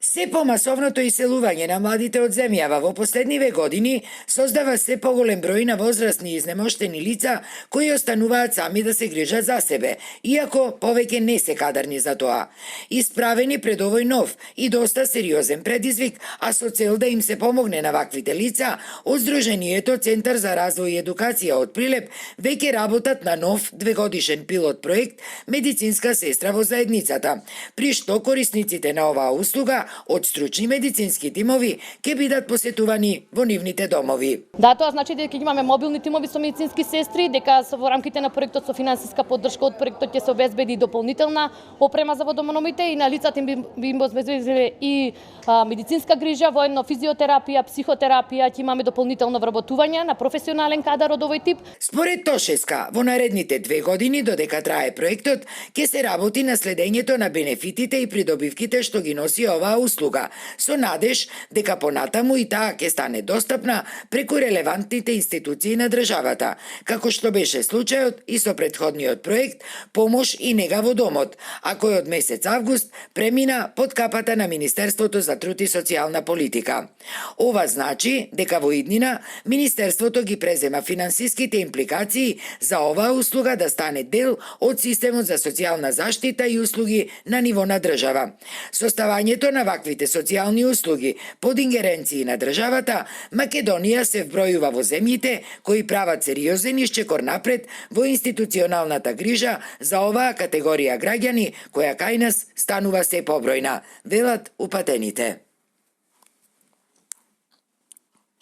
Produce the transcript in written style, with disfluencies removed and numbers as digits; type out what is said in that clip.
Се помасовното иселување на младите од земјава во последниве години создава се поголем број на возрастни и изнемоштени лица кои остануваат сами да се грижат за себе, иако повеќе не се кадарни за тоа. Исправени пред овој нов и доста сериозен предизвик, а со цел да им се помогне на ваквите лица, од Сдруженијето Центар за развој и едукација од Прилеп веќе работат на нов двегодишен пилот проект медицинска сестра во заедницата, при што корисниците на оваа услуга од стручни медицински тимови ќе бидат посетувани во нивните домови. Да, тоа значи дека имаме мобилни тимови со медицински сестри, дека во рамките на проектот со финансиска поддршка од проектот ќе се обезбеди дополнителна опрема за водомономите и на лицата им би им обезбедиле и медицинска грижа, воено физиотерапија, психотерапија, ќе имаме дополнително вработување на професионален кадар од овој тип. Според Тошеска, во наредните 2 години додека трае проектот, ќе се работи на следењето на бенефитите и придобивките што ги носи оваа услуга, со надеж дека понатаму и таа ќе стане достапна преку релевантните институции на државата, како што беше случајот и со претходниот проект Помош и нега во домот, а кој од месец август премина под капата на Министерството за труд и социјална политика. Ова значи дека во иднина Министерството ги презема финансиските импликации за оваа услуга да стане дел од системот за социјална заштита и услуги на ниво на држава. Составањето на ваквите социјални услуги под ингеренции на државата, Македонија се вбројува во земјите кои прават сериозен исчекор напред во институционалната грижа за оваа категорија граѓани која кај нас станува се побројна, велат упатените.